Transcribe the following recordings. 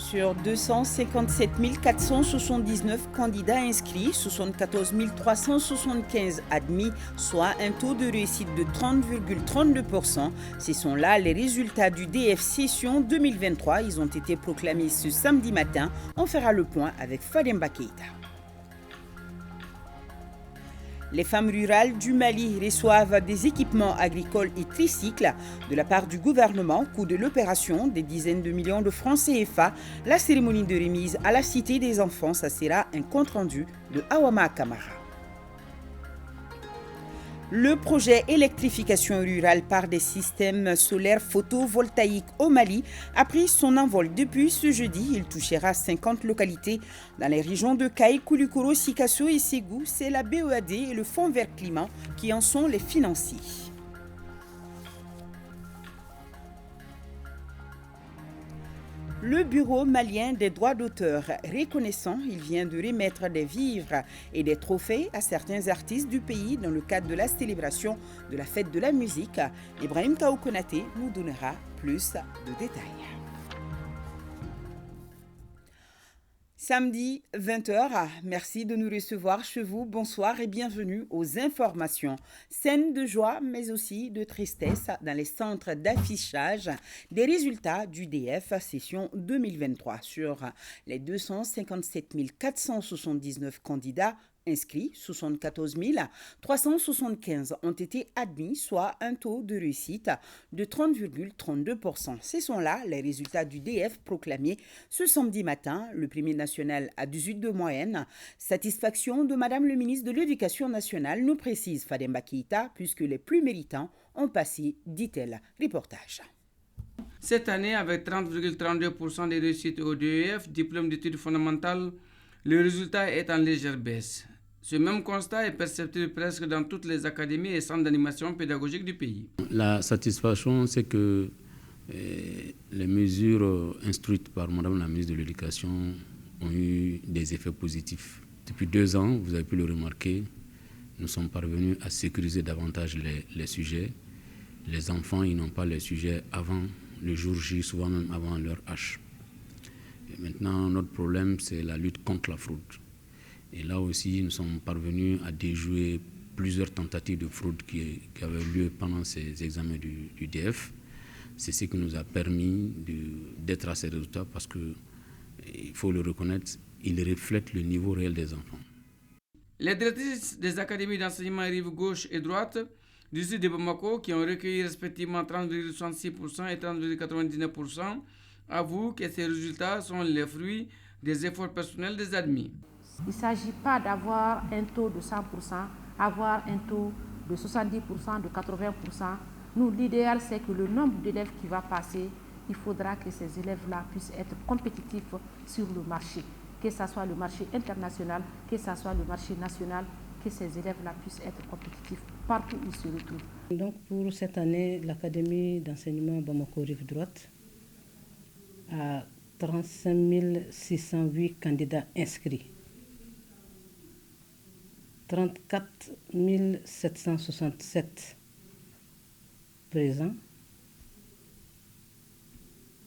Sur 257 479 candidats inscrits, 74 375 admis, soit un taux de réussite de 30,32%. Ce sont là les résultats du DF Session 2023. Ils ont été proclamés ce samedi matin. On fera le point avec Fademba Keïta. Les femmes rurales du Mali reçoivent des équipements agricoles et tricycles de la part du gouvernement. Coût de l'opération, des dizaines de millions de francs CFA. La cérémonie de remise à la Cité des enfants, ça sera un compte-rendu de Awama Kamara. Le projet électrification rurale par des systèmes solaires photovoltaïques au Mali a pris son envol depuis ce jeudi. Il touchera 50 localités dans les régions de Kaï, Koulikoro, Sikasso et Ségou. C'est la BEAD et le Fonds vert climat qui en sont les financiers. Le Bureau malien des droits d'auteur reconnaissant, il vient de remettre des vivres et des trophées à certains artistes du pays dans le cadre de la célébration de la fête de la musique. Ibrahim Kaou Konaté nous donnera plus de détails. Samedi 20h, merci de nous recevoir chez vous. Bonsoir et bienvenue aux informations. Scènes de joie mais aussi de tristesse dans les centres d'affichage des résultats du DF session 2023. Sur les 257 479 candidats inscrits, 74 375 ont été admis, soit un taux de réussite de 30,32%. Ce sont là les résultats du DF proclamés ce samedi matin. Le premier national à 18 de moyenne. Satisfaction de Madame le ministre de l'Éducation nationale, nous précise Fademba Keïta, puisque les plus méritants ont passé, dit-elle. Reportage. Cette année, avec 30,32% des réussites au DEF, diplôme d'études fondamentales, le résultat est en légère baisse. Ce même constat est perceptible presque dans toutes les académies et centres d'animation pédagogique du pays. La satisfaction, c'est que les mesures instruites par Madame la ministre de l'Éducation ont eu des effets positifs. Depuis 2 ans, vous avez pu le remarquer, nous sommes parvenus à sécuriser davantage les sujets. Les enfants, ils n'ont pas les sujets avant le jour J, souvent même avant leur H. Et maintenant, notre problème, c'est la lutte contre la fraude. Et là aussi, nous sommes parvenus à déjouer plusieurs tentatives de fraude qui avaient lieu pendant ces examens du DF. C'est ce qui nous a permis d'être à ces résultats parce que, il faut le reconnaître, ils reflètent le niveau réel des enfants. Les directrices des académies d'enseignement rive gauche et droite du sud de Bamako, qui ont recueilli respectivement 30,66% et 30,99%, avouent que ces résultats sont les fruits des efforts personnels des admis. Il ne s'agit pas d'avoir un taux de 100%, avoir un taux de 70%, de 80%. Nous, l'idéal, c'est que le nombre d'élèves qui va passer, il faudra que ces élèves-là puissent être compétitifs sur le marché, que ce soit le marché international, que ce soit le marché national, que ces élèves-là puissent être compétitifs partout où ils se retrouvent. Donc pour cette année, l'Académie d'enseignement Bamako Rive Droite a 35 608 candidats inscrits. 34 767 présents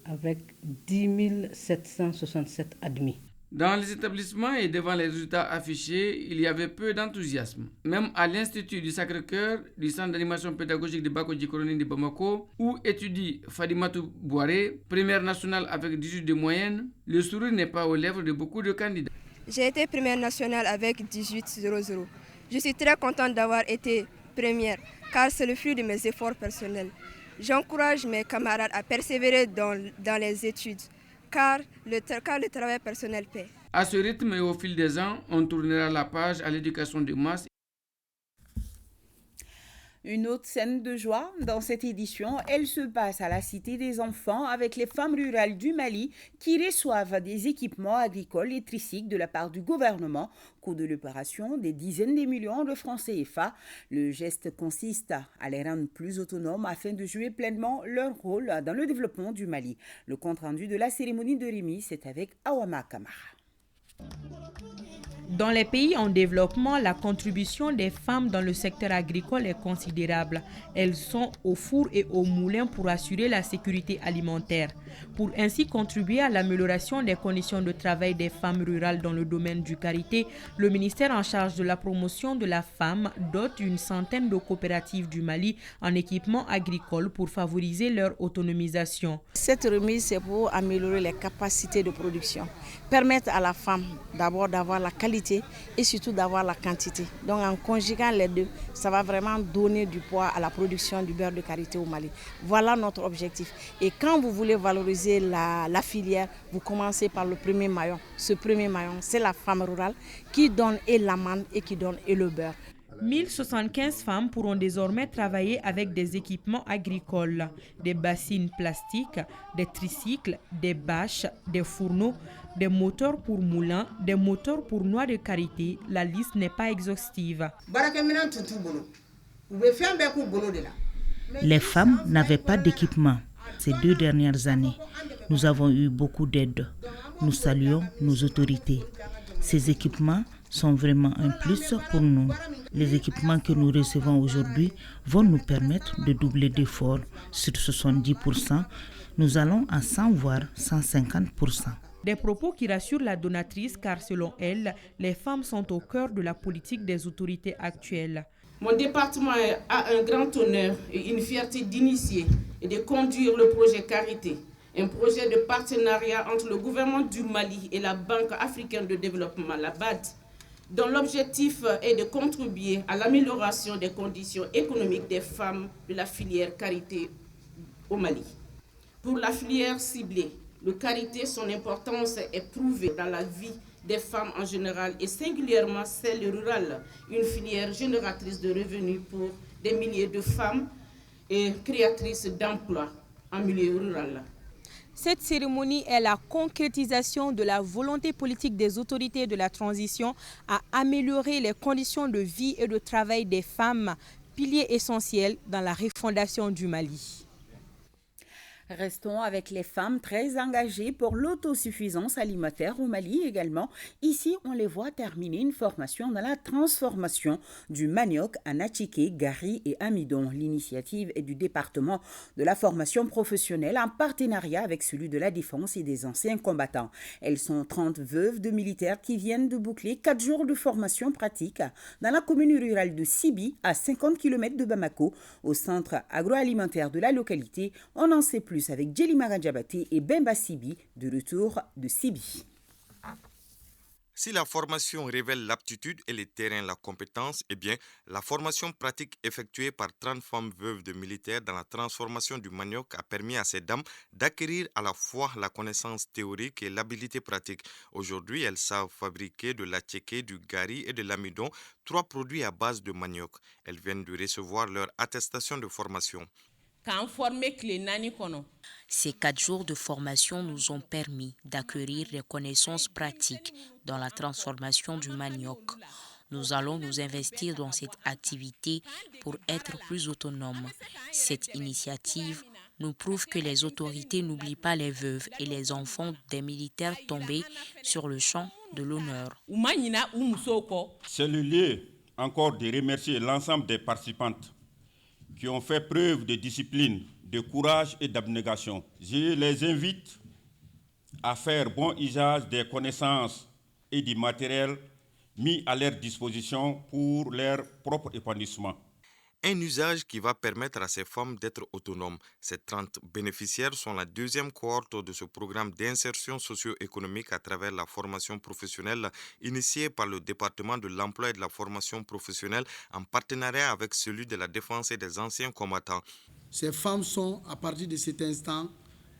avec 10 767 admis. Dans les établissements et devant les résultats affichés, il y avait peu d'enthousiasme. Même à l'Institut du Sacré-Cœur du Centre d'animation pédagogique de Bakodji-Koronin de Bamako, où étudie Fadimatou Bouaré, première nationale avec 18 de moyenne, le sourire n'est pas aux lèvres de beaucoup de candidats. J'ai été première nationale avec 18,00. Je suis très contente d'avoir été première, car c'est le fruit de mes efforts personnels. J'encourage mes camarades à persévérer dans les études, car le travail personnel paie. À ce rythme et au fil des ans, on tournera la page à l'éducation de masse. Une autre scène de joie dans cette édition, elle se passe à la Cité des enfants avec les femmes rurales du Mali qui reçoivent des équipements agricoles et tricycles de la part du gouvernement. Coût de l'opération, des dizaines de millions de francs CFA. Le geste consiste à les rendre plus autonomes afin de jouer pleinement leur rôle dans le développement du Mali. Le compte rendu de la cérémonie de remise, c'est avec Awama Kamara. Dans les pays en développement, la contribution des femmes dans le secteur agricole est considérable. Elles sont au four et au moulin pour assurer la sécurité alimentaire. Pour ainsi contribuer à l'amélioration des conditions de travail des femmes rurales dans le domaine du karité, le ministère en charge de la promotion de la femme dote une centaine de coopératives du Mali en équipement agricole pour favoriser leur autonomisation. Cette remise, c'est pour améliorer les capacités de production, permettre à la femme d'abord d'avoir la qualité et surtout d'avoir la quantité. Donc en conjuguant les deux, ça va vraiment donner du poids à la production du beurre de karité au Mali. Voilà notre objectif. Et quand vous voulez valoriser la filière, vous commencez par le premier maillon. Ce premier maillon, c'est la femme rurale qui donne et l'amande et qui donne et le beurre. 1075 femmes pourront désormais travailler avec des équipements agricoles, des bassines plastiques, des tricycles, des bâches, des fourneaux, des moteurs pour moulins, des moteurs pour noix de karité. La liste n'est pas exhaustive. Les femmes n'avaient pas d'équipement ces 2 dernières années. Nous avons eu beaucoup d'aide. Nous saluons nos autorités. Ces équipements sont vraiment un plus pour nous. Les équipements que nous recevons aujourd'hui vont nous permettre de doubler d'efforts. Sur 70%, nous allons à 100 voire 150%. Des propos qui rassurent la donatrice car selon elle, les femmes sont au cœur de la politique des autorités actuelles. Mon département a un grand honneur et une fierté d'initier et de conduire le projet Karité, un projet de partenariat entre le gouvernement du Mali et la Banque africaine de développement, la BAD, dont l'objectif est de contribuer à l'amélioration des conditions économiques des femmes de la filière karité au Mali. Pour la filière ciblée, le karité, son importance est prouvée dans la vie des femmes en général et singulièrement celle rurale, une filière génératrice de revenus pour des milliers de femmes et créatrice d'emplois en milieu rural. Cette cérémonie est la concrétisation de la volonté politique des autorités de la transition à améliorer les conditions de vie et de travail des femmes, pilier essentiel dans la refondation du Mali. Restons avec les femmes très engagées pour l'autosuffisance alimentaire au Mali également. Ici, on les voit terminer une formation dans la transformation du manioc en attiqué, gari et amidon. L'initiative est du département de la formation professionnelle en partenariat avec celui de la défense et des anciens combattants. Elles sont 30 veuves de militaires qui viennent de boucler 4 jours de formation pratique dans la commune rurale de Sibi, à 50 km de Bamako, au centre agroalimentaire de la localité. On en sait plus avec Djelimara Diabaté et Bemba Sibi de retour de Sibi. Si la formation révèle l'aptitude et les terrains la compétence, eh bien, la formation pratique effectuée par 30 femmes veuves de militaires dans la transformation du manioc a permis à ces dames d'acquérir à la fois la connaissance théorique et l'habilité pratique. Aujourd'hui, elles savent fabriquer de l'attiqué, du gari et de l'amidon, 3 produits à base de manioc. Elles viennent de recevoir leur attestation de formation. Ces 4 jours de formation nous ont permis d'acquérir des connaissances pratiques dans la transformation du manioc. Nous allons nous investir dans cette activité pour être plus autonomes. Cette initiative nous prouve que les autorités n'oublient pas les veuves et les enfants des militaires tombés sur le champ de l'honneur. C'est le lieu encore de remercier l'ensemble des participantes qui ont fait preuve de discipline, de courage et d'abnégation. Je les invite à faire bon usage des connaissances et du matériel mis à leur disposition pour leur propre épanouissement. Un usage qui va permettre à ces femmes d'être autonomes. Ces 30 bénéficiaires sont la 2e cohorte de ce programme d'insertion socio-économique à travers la formation professionnelle initié par le département de l'emploi et de la formation professionnelle en partenariat avec celui de la défense et des anciens combattants. Ces femmes sont, à partir de cet instant,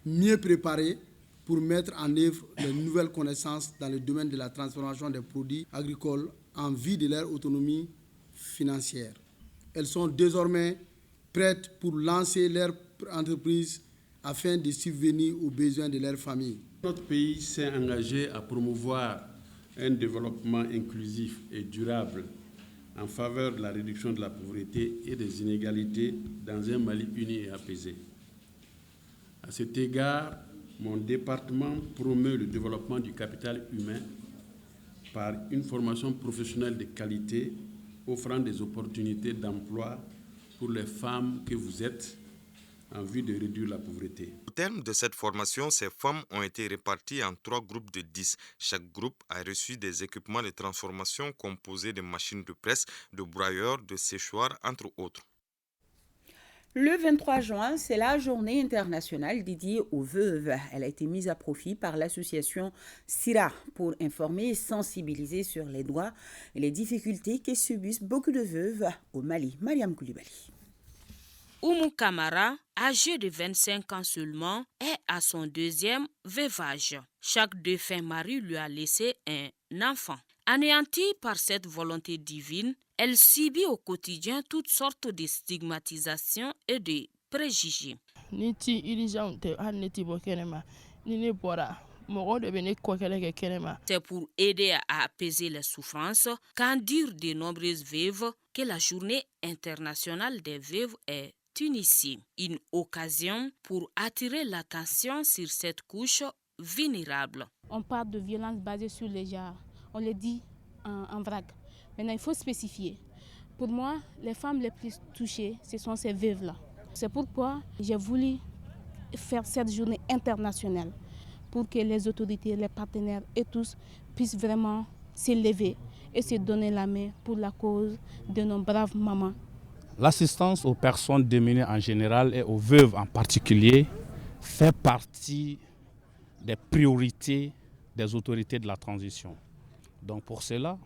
mieux préparées pour mettre en œuvre les nouvelles connaissances dans le domaine de la transformation des produits agricoles en vue de leur autonomie financière. Elles sont désormais prêtes pour lancer leur entreprise afin de subvenir aux besoins de leur famille. Notre pays s'est engagé à promouvoir un développement inclusif et durable en faveur de la réduction de la pauvreté et des inégalités dans un Mali uni et apaisé. À cet égard, mon département promeut le développement du capital humain par une formation professionnelle de qualité offrant des opportunités d'emploi pour les femmes que vous êtes en vue de réduire la pauvreté. Au terme de cette formation, ces femmes ont été réparties en 3 groupes de 10. Chaque groupe a reçu des équipements de transformation composés de machines de presse, de broyeurs, de séchoirs, entre autres. Le 23 juin, c'est la journée internationale dédiée aux veuves. Elle a été mise à profit par l'association SIRA pour informer et sensibiliser sur les droits et les difficultés que subissent beaucoup de veuves au Mali. Mariam Koulibaly. Oumou Kamara, âgé de 25 ans seulement, est à son 2e veuvage. Chaque défunt mari lui a laissé un enfant. Anéantie par cette volonté divine, elle subit au quotidien toutes sortes de stigmatisations et de préjugés. C'est pour aider à apaiser les souffrances qu'endurent de nombreuses veuves que la journée internationale des veuves est initiée. Une occasion pour attirer l'attention sur cette couche vulnérable. On parle de violence basée sur les genres. On le dit en vrac. Maintenant, il faut spécifier. Pour moi, les femmes les plus touchées, ce sont ces veuves-là. C'est pourquoi j'ai voulu faire cette journée internationale pour que les autorités, les partenaires et tous puissent vraiment s'élever et se donner la main pour la cause de nos braves mamans. L'assistance aux personnes démunies en général et aux veuves en particulier fait partie des priorités des autorités de la transition. Donc pour cela,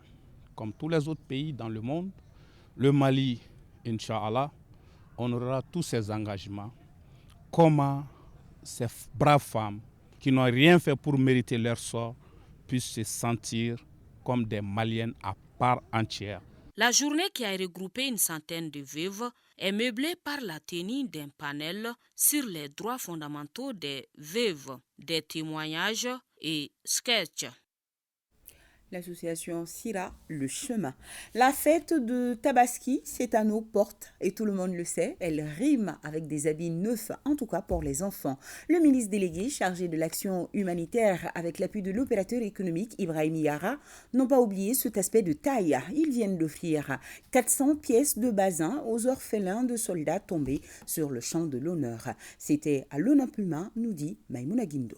comme tous les autres pays dans le monde, le Mali, Inch'Allah, honorera tous ses engagements. Comment ces braves femmes qui n'ont rien fait pour mériter leur sort puissent se sentir comme des Maliennes à part entière. La journée, qui a regroupé une centaine de veuves, est meublée par la tenue d'un panel sur les droits fondamentaux des veuves, des témoignages et sketchs. L'association SIRA, le chemin. La fête de Tabaski, c'est à nos portes et tout le monde le sait, elle rime avec des habits neufs, en tout cas pour les enfants. Le ministre délégué chargé de l'action humanitaire avec l'appui de l'opérateur économique Ibrahim Yara n'ont pas oublié cet aspect de taille. Ils viennent d'offrir 400 pièces de basin aux orphelins de soldats tombés sur le champ de l'honneur. C'était à l'Onampuma, nous dit Maïmouna Guindo.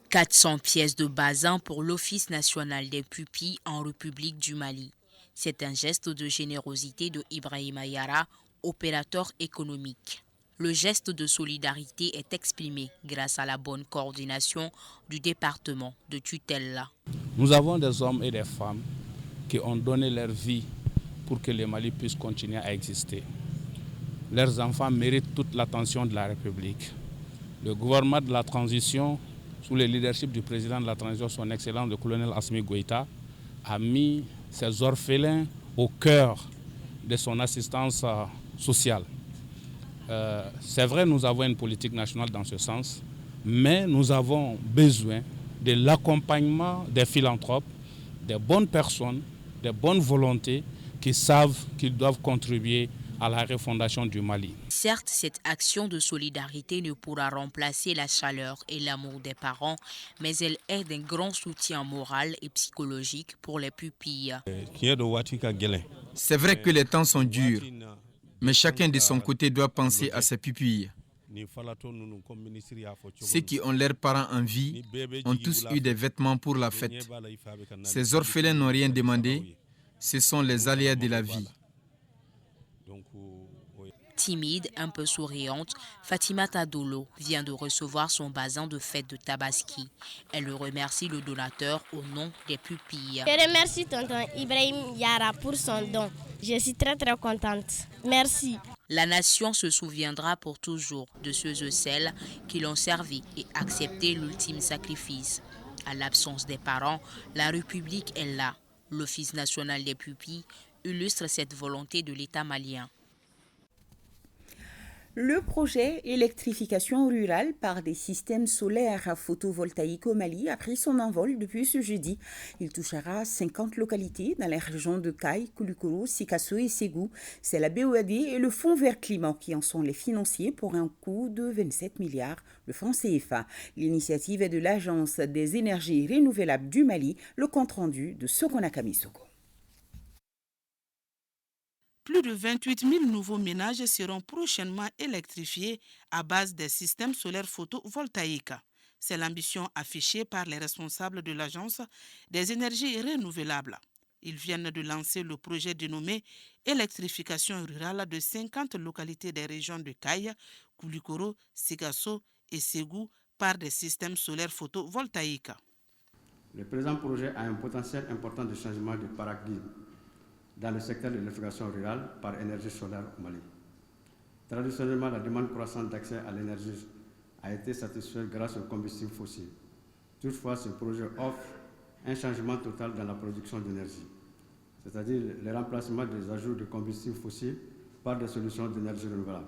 400 pièces de basin pour l'Office national des pupilles en République du Mali. C'est un geste de générosité de Ibrahim Yara, opérateur économique. Le geste de solidarité est exprimé grâce à la bonne coordination du département de tutelle. Nous avons des hommes et des femmes qui ont donné leur vie pour que le Mali puisse continuer à exister. Leurs enfants méritent toute l'attention de la République. Le gouvernement de la transition, sous le leadership du président de la transition, son excellence le colonel Assimi Goïta, a mis ces orphelins au cœur de son assistance sociale. C'est vrai, nous avons une politique nationale dans ce sens, mais nous avons besoin de l'accompagnement des philanthropes, des bonnes personnes, des bonnes volontés qui savent qu'ils doivent contribuer à la refondation du Mali. Certes, cette action de solidarité ne pourra remplacer la chaleur et l'amour des parents, mais elle est d'un grand soutien moral et psychologique pour les pupilles. C'est vrai que les temps sont durs, mais chacun de son côté doit penser à ses pupilles. Ceux qui ont leurs parents en vie ont tous eu des vêtements pour la fête. Ces orphelins n'ont rien demandé, ce sont les aléas de la vie. Timide, un peu souriante, Fatima Tadolo vient de recevoir son basin de fête de Tabaski. Elle remercie le donateur au nom des pupilles. Je remercie tonton Ibrahim Yara pour son don. Je suis très contente. Merci. La nation se souviendra pour toujours de ceux et celles qui l'ont servi et accepté l'ultime sacrifice. À l'absence des parents, la République est là. L'Office national des pupilles illustre cette volonté de l'État malien. Le projet électrification rurale par des systèmes solaires photovoltaïques au Mali a pris son envol depuis ce jeudi. Il touchera 50 localités dans les régions de Kay, Koulikoro, Sikasso et Ségou. C'est la BOAD et le Fonds vert climat qui en sont les financiers pour un coût de 27 milliards de francs CFA. L'initiative est de l'Agence des énergies renouvelables du Mali, le compte-rendu de Sokona Kamisoko. Plus de 28 000 nouveaux ménages seront prochainement électrifiés à base des systèmes solaires photovoltaïques. C'est l'ambition affichée par les responsables de l'Agence des énergies renouvelables. Ils viennent de lancer le projet dénommé électrification rurale de 50 localités des régions de Kay, Koulikoro, Sikasso et Ségou par des systèmes solaires photovoltaïques. Le présent projet a un potentiel important de changement de paradigme dans le secteur de l'électrification rurale par énergie solaire au Mali. Traditionnellement, la demande croissante d'accès à l'énergie a été satisfaite grâce aux combustibles fossiles. Toutefois, ce projet offre un changement total dans la production d'énergie, c'est-à-dire le remplacement des ajouts de combustibles fossiles par des solutions d'énergie renouvelable.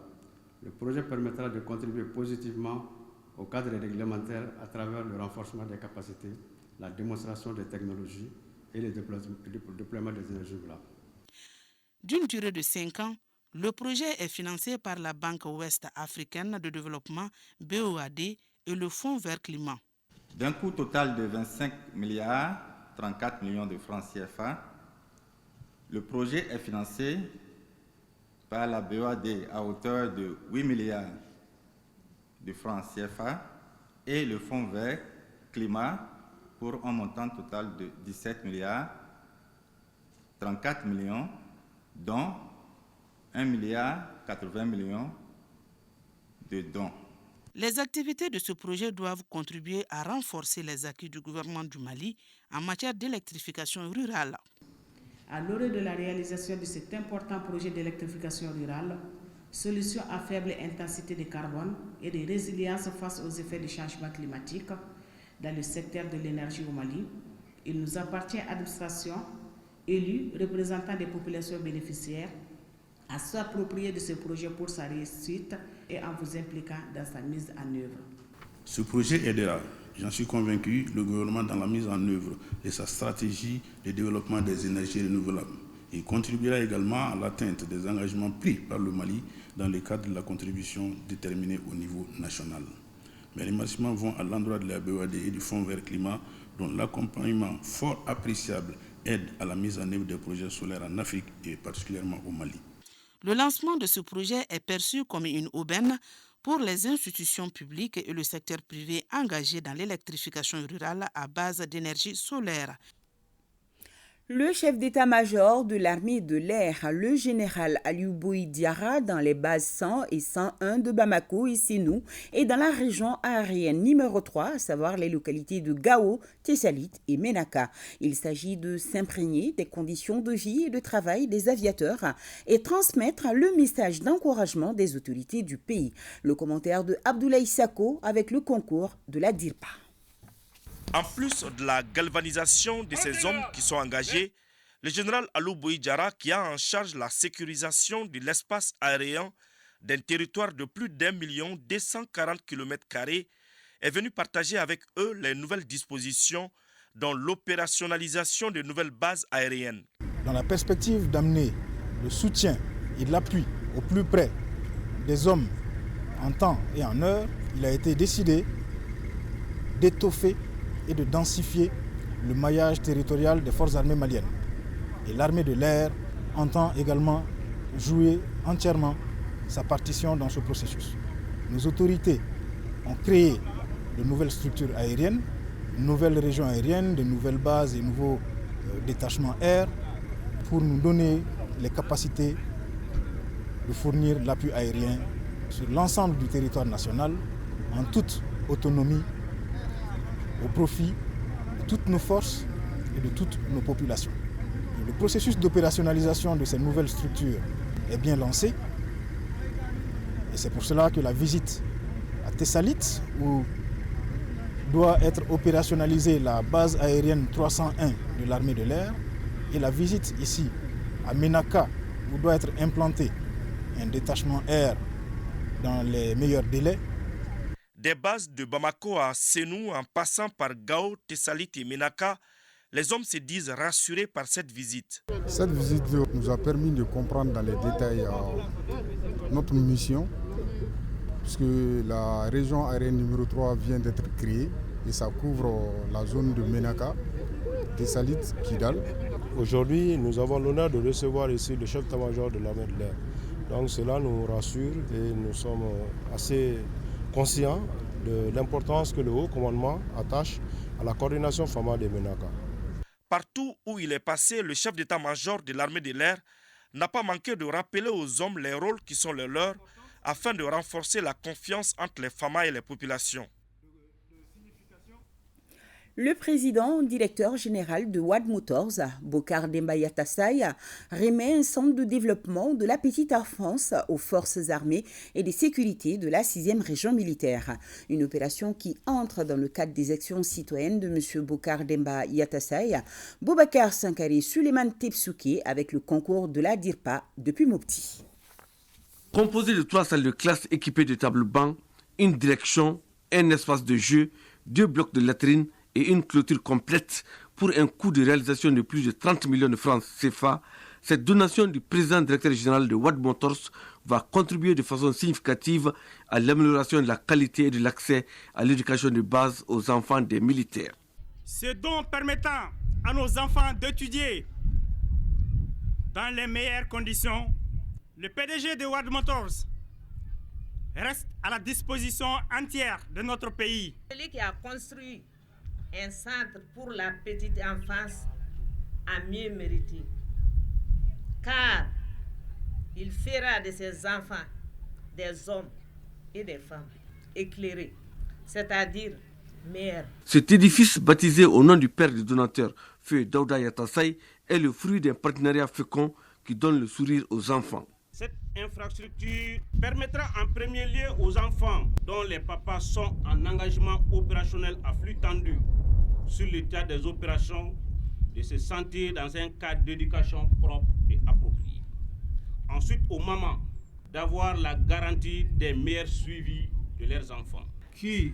Le projet permettra de contribuer positivement au cadre réglementaire à travers le renforcement des capacités, la démonstration des technologies et le déploiement des énergies renouvelables. D'une durée de 5 ans, le projet est financé par la Banque ouest africaine de développement BOAD et le Fonds vert climat. D'un coût total de 25 milliards 34 millions de francs CFA, le projet est financé par la BOAD à hauteur de 8 milliards de francs CFA et le Fonds vert climat pour un montant total de 17 milliards 34 millions, dont 1 milliard 80 millions de dons. Les activités de ce projet doivent contribuer à renforcer les acquis du gouvernement du Mali en matière d'électrification rurale. À l'orée de la réalisation de cet important projet d'électrification rurale, solution à faible intensité de carbone et de résilience face aux effets du changement climatique dans le secteur de l'énergie au Mali, il nous appartient, administration, élus, représentants des populations bénéficiaires, à s'approprier de ce projet pour sa réussite et en vous impliquant dans sa mise en œuvre. Ce projet aidera, j'en suis convaincu, le gouvernement dans la mise en œuvre de sa stratégie de développement des énergies renouvelables. Il contribuera également à l'atteinte des engagements pris par le Mali dans le cadre de la contribution déterminée au niveau national. Mes remerciements vont à l'endroit de la BOAD et du Fonds vert climat, dont l'accompagnement fort appréciable aide à la mise en œuvre des projets solaires en Afrique et particulièrement au Mali. Le lancement de ce projet est perçu comme une aubaine pour les institutions publiques et le secteur privé engagés dans l'électrification rurale à base d'énergie solaire. Le chef d'état-major de l'armée de l'air, le général Aliou Boy Diarra, dans les bases 100 et 101 de Bamako et Sénou, et dans la région aérienne numéro 3, à savoir les localités de Gao, Tessalit et Menaka. Il s'agit de s'imprégner des conditions de vie et de travail des aviateurs et transmettre le message d'encouragement des autorités du pays. Le commentaire de Abdoulaye Sako avec le concours de la DIRPA. En plus de la galvanisation de ces hommes qui sont engagés, le général Aliou Boy Diarra, qui a en charge la sécurisation de l'espace aérien d'un territoire de plus d'1 240 km², est venu partager avec eux les nouvelles dispositions dans l'opérationnalisation de nouvelles bases aériennes. Dans la perspective d'amener le soutien et l'appui au plus près des hommes en temps et en heure, il a été décidé d'étoffer et de densifier le maillage territorial des forces armées maliennes. Et l'armée de l'air entend également jouer entièrement sa partition dans ce processus. Nos autorités ont créé de nouvelles structures aériennes, de nouvelles régions aériennes, de nouvelles bases et nouveaux détachements air pour nous donner les capacités de fournir l'appui aérien sur l'ensemble du territoire national en toute autonomie au profit de toutes nos forces et de toutes nos populations. Le processus d'opérationnalisation de ces nouvelles structures est bien lancé et c'est pour cela que la visite à Tessalit, où doit être opérationnalisée la base aérienne 301 de l'armée de l'air, et la visite ici à Menaka, où doit être implanté un détachement air dans les meilleurs délais. Des bases de Bamako à Sénou en passant par Gao, Tessalit et Ménaka, les hommes se disent rassurés par cette visite. Cette visite nous a permis de comprendre dans les détails notre mission, puisque la région aérienne numéro 3 vient d'être créée et ça couvre la zone de Ménaka, Tessalit, Kidal. Aujourd'hui, nous avons l'honneur de recevoir ici le chef d'état-major de l'armée de l'air. Donc cela nous rassure et nous sommes assez conscients de l'importance que le haut commandement attache à la coordination FAMA de Ménaka. Partout où il est passé, le chef d'état-major de l'armée de l'air n'a pas manqué de rappeler aux hommes les rôles qui sont les leurs afin de renforcer la confiance entre les FAMA et les populations. Le président directeur général de WAD Motors, Bokar Demba Yatassaye, remet un centre de développement de la petite enfance aux forces armées et de sécurité de la 6e région militaire. Une opération qui entre dans le cadre des actions citoyennes de M. Bokar Demba Yatassaye, Boubacar Sankari Suleiman Tepsouké avec le concours de la DIRPA depuis Mopti. Composé de 3 salles de classe équipées de tables bancs, une direction, un espace de jeu, 2 blocs de latrines et une clôture complète pour un coût de réalisation de plus de 30 millions de francs CFA, cette donation du président directeur général de WAD Motors va contribuer de façon significative à l'amélioration de la qualité et de l'accès à l'éducation de base aux enfants des militaires. Ce don permettant à nos enfants d'étudier dans les meilleures conditions, le PDG de WAD Motors reste à la disposition entière de notre pays. Celui qui a construit un centre pour la petite enfance a mieux mérité, car il fera de ses enfants des hommes et des femmes éclairés, c'est-à-dire meilleurs. Cet édifice baptisé au nom du père du donateur, Feu Daouda Yatassaye, est le fruit d'un partenariat fécond qui donne le sourire aux enfants. Cette infrastructure permettra en premier lieu aux enfants dont les papas sont en engagement opérationnel à flux tendu sur le théâtre des opérations de se sentir dans un cadre d'éducation propre et approprié. Ensuite, aux mamans d'avoir la garantie des meilleurs suivis de leurs enfants. Qui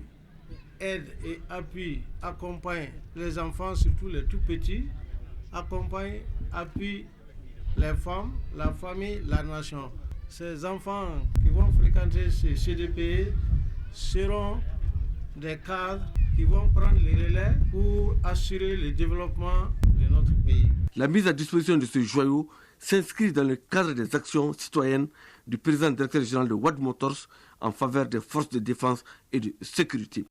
aide et appuie, accompagne les enfants, surtout les tout petits, accompagne, appuie les femmes, la famille, la nation. Ces enfants qui vont fréquenter ces CDPE seront des cadres qui vont prendre les relais pour assurer le développement de notre pays. La mise à disposition de ce joyau s'inscrit dans le cadre des actions citoyennes du président directeur général de WAD Motors en faveur des forces de défense et de sécurité.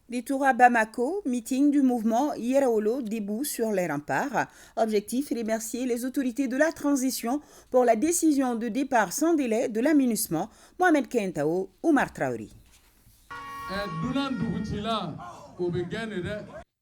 Détour à Bamako, meeting du mouvement Yeraolo debout sur les remparts. Objectif, remercier les autorités de la transition pour la décision de départ sans délai de l'aménagement. Mohamed Kentao, Oumar Traoré.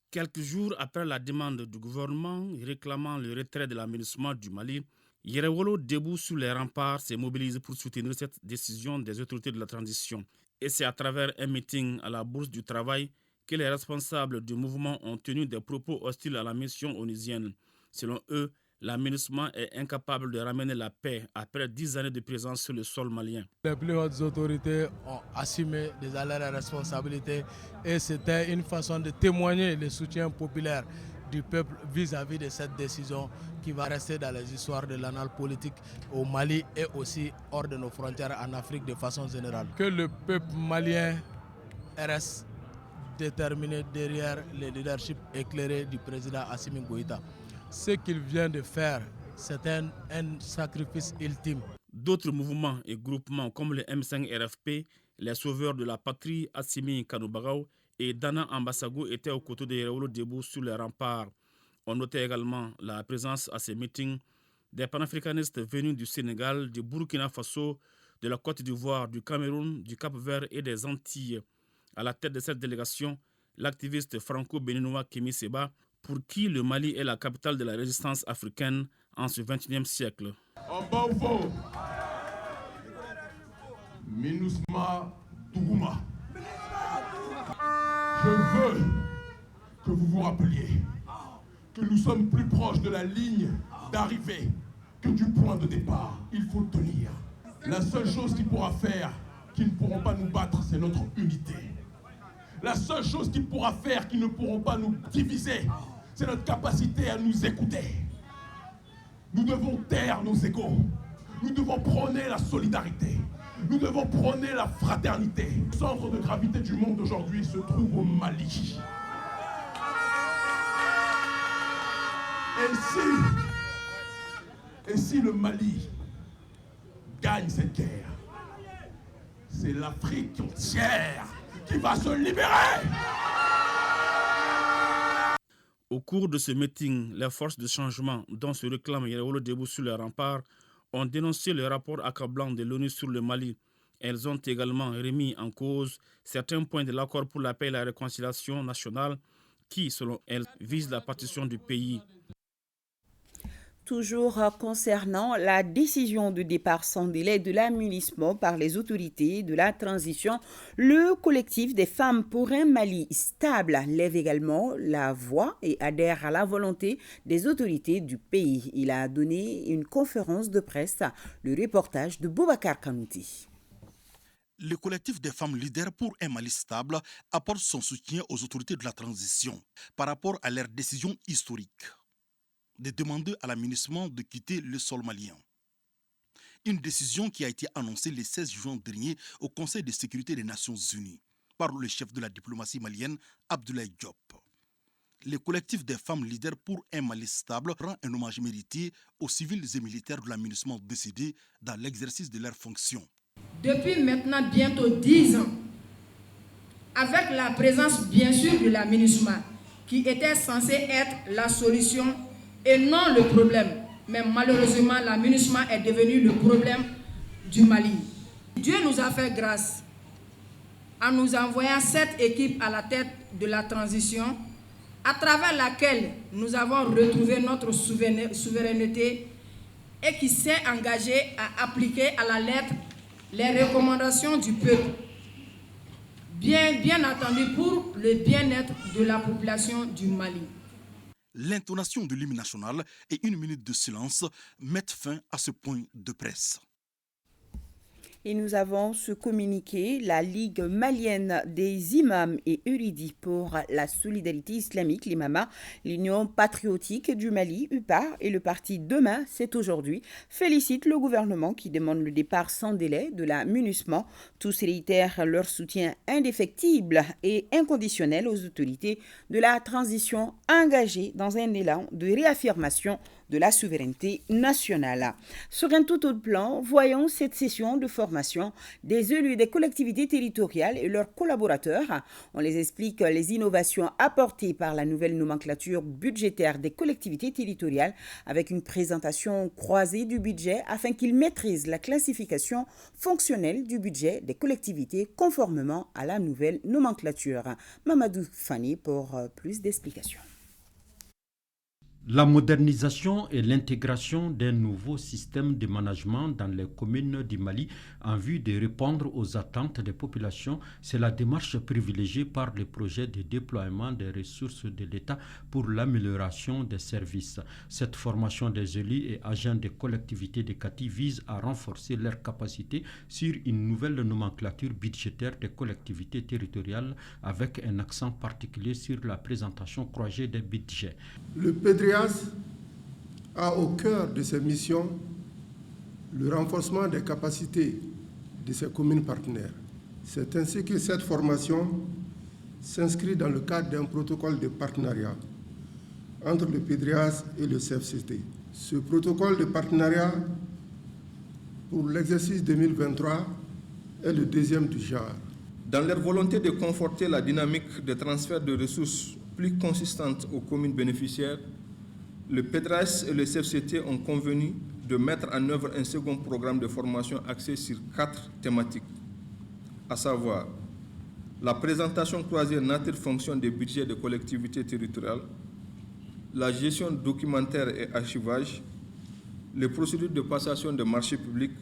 Quelques jours après la demande du gouvernement réclamant le retrait de l'aménagement du Mali, Yeraolo debout sur les remparts s'est mobilisé pour soutenir cette décision des autorités de la transition. Et c'est à travers un meeting à la Bourse du Travail que les responsables du mouvement ont tenu des propos hostiles à la mission onusienne. Selon eux, l'aménagement est incapable de ramener la paix après 10 années de présence sur le sol malien. Les plus hautes autorités ont assumé déjà leurs responsabilités et c'était une façon de témoigner le soutien populaire du peuple vis-à-vis de cette décision qui va rester dans les histoires de l'annale politique au Mali et aussi hors de nos frontières en Afrique de façon générale. Que le peuple malien reste déterminé derrière le leadership éclairé du président Assimi Goïta. Ce qu'il vient de faire, c'est un sacrifice ultime. D'autres mouvements et groupements comme le M5 RFP, les Sauveurs de la Patrie, Assimi Kanoubagao et Dana Ambassago étaient aux côtés de Yeraolo debout sur les remparts. On notait également la présence à ces meetings des panafricanistes venus du Sénégal, du Burkina Faso, de la Côte d'Ivoire, du Cameroun, du Cap-Vert et des Antilles. À la tête de cette délégation, l'activiste franco-béninois Kémy Séba, pour qui le Mali est la capitale de la résistance africaine en ce XXIe siècle. Minusma Dougouma. Je veux que vous vous rappeliez que nous sommes plus proches de la ligne d'arrivée que du point de départ. Il faut tenir. La seule chose qui pourra faire, qui ne pourront pas nous battre, c'est notre unité. La seule chose qui pourra faire, qui ne pourront pas nous diviser, c'est notre capacité à nous écouter. Nous devons taire nos égos. Nous devons prôner la solidarité. Nous devons prôner la fraternité. Le centre de gravité du monde aujourd'hui se trouve au Mali. Et si le Mali gagne cette guerre, c'est l'Afrique entière qui va se libérer. Au cours de ce meeting, les forces de changement dont se réclame Yéréwolo Debout sur les remparts ont dénoncé le rapport accablant de l'ONU sur le Mali. Elles ont également remis en cause certains points de l'accord pour la paix et la réconciliation nationale qui, selon elles, vise la partition du pays. Toujours concernant la décision de départ sans délai de la MINUSMA par les autorités de la transition, le collectif des femmes pour un Mali stable lève également la voix et adhère à la volonté des autorités du pays. Il a donné une conférence de presse, le reportage de Boubacar Kanouti. Le collectif des femmes leaders pour un Mali stable apporte son soutien aux autorités de la transition par rapport à leur décision historique de demander à la MINUSMA de quitter le sol malien. Une décision qui a été annoncée le 16 juin dernier au Conseil de sécurité des Nations Unies par le chef de la diplomatie malienne, Abdoulaye Diop. Le collectif des femmes leaders pour un Mali stable rend un hommage mérité aux civils et militaires de la MINUSMA décédés dans l'exercice de leurs fonctions. Depuis maintenant bientôt 10 ans, avec la présence bien sûr de la MINUSMA, qui était censée être la solution et non le problème. Mais malheureusement, la MINUSMA est devenue le problème du Mali. Dieu nous a fait grâce en nous envoyant cette équipe à la tête de la transition, à travers laquelle nous avons retrouvé notre souveraineté et qui s'est engagée à appliquer à la lettre les recommandations du peuple, bien entendu pour le bien-être de la population du Mali. L'intonation de l'hymne national et une minute de silence mettent fin à ce point de presse. Et nous avons ce communiqué, la Ligue malienne des imams et érudits pour la solidarité islamique, l'IMAMA, l'Union patriotique du Mali, UPA, et le parti Demain, c'est aujourd'hui, félicite le gouvernement qui demande le départ sans délai de la MINUSMA. Tous réitèrent leur soutien indéfectible et inconditionnel aux autorités de la transition engagées dans un élan de réaffirmation de la souveraineté nationale. Sur un tout autre plan, voyons cette session de formation des élus des collectivités territoriales et leurs collaborateurs. On les explique les innovations apportées par la nouvelle nomenclature budgétaire des collectivités territoriales avec une présentation croisée du budget afin qu'ils maîtrisent la classification fonctionnelle du budget des collectivités conformément à la nouvelle nomenclature. Mamadou Fani pour plus d'explications. La modernisation et l'intégration d'un nouveau système de management dans les communes du Mali en vue de répondre aux attentes des populations, c'est la démarche privilégiée par le projet de déploiement des ressources de l'État pour l'amélioration des services. Cette formation des élus et agents des collectivités de Kati vise à renforcer leurs capacités sur une nouvelle nomenclature budgétaire des collectivités territoriales avec un accent particulier sur la présentation croisée des budgets. Le PEDRIAS a au cœur de ses missions le renforcement des capacités de ses communes partenaires. C'est ainsi que cette formation s'inscrit dans le cadre d'un protocole de partenariat entre le PEDRIAS et le CFCT. Ce protocole de partenariat pour l'exercice 2023 est le deuxième du genre. Dans leur volonté de conforter la dynamique de transfert de ressources plus consistante aux communes bénéficiaires, le PEDRAS et le CFCT ont convenu de mettre en œuvre un second programme de formation axé sur 4 thématiques, à savoir la présentation croisée nature-fonction des budgets des collectivités territoriales, la gestion documentaire et archivage, les procédures de passation de marchés publics,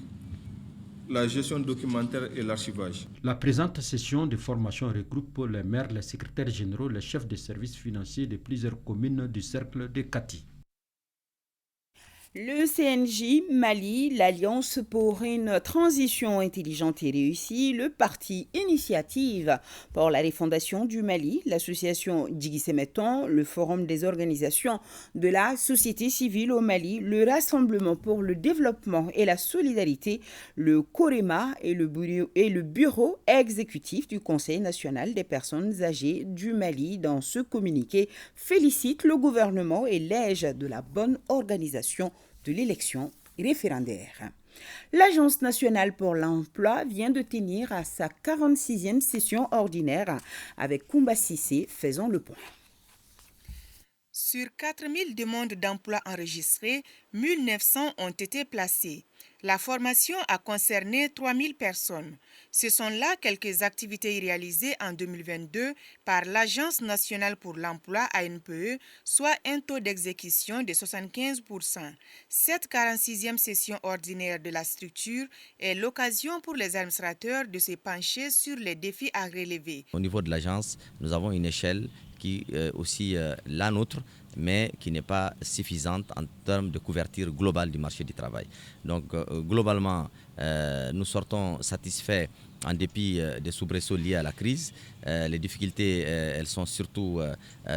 la gestion documentaire et l'archivage. La présente session de formation regroupe les maires, les secrétaires généraux, les chefs de services financiers de plusieurs communes du cercle de Kati. Le CNJ Mali, l'Alliance pour une transition intelligente et réussie, le Parti Initiative pour la refondation du Mali, l'association Djigui-Semeton, le Forum des organisations de la société civile au Mali, le Rassemblement pour le développement et la solidarité, le COREMA et le Bureau exécutif du Conseil national des personnes âgées du Mali dans ce communiqué félicitent le gouvernement et l'EJ de la bonne organisation de l'élection référendaire. L'Agence nationale pour l'emploi vient de tenir à sa 46e session ordinaire avec Koumba Sissé. Faisons le point. Sur 4000 demandes d'emploi enregistrées, 1900 ont été placées. La formation a concerné 3000 personnes. Ce sont là quelques activités réalisées en 2022 par l'Agence nationale pour l'emploi ANPE, soit un taux d'exécution de 75%. Cette 46e session ordinaire de la structure est l'occasion pour les administrateurs de se pencher sur les défis à relever. Au niveau de l'agence, nous avons une échelle qui est aussi la nôtre, mais qui n'est pas suffisante en termes de couverture globale du marché du travail. Donc globalement, nous sortons satisfaits en dépit des soubresauts liés à la crise. Les difficultés, elles sont surtout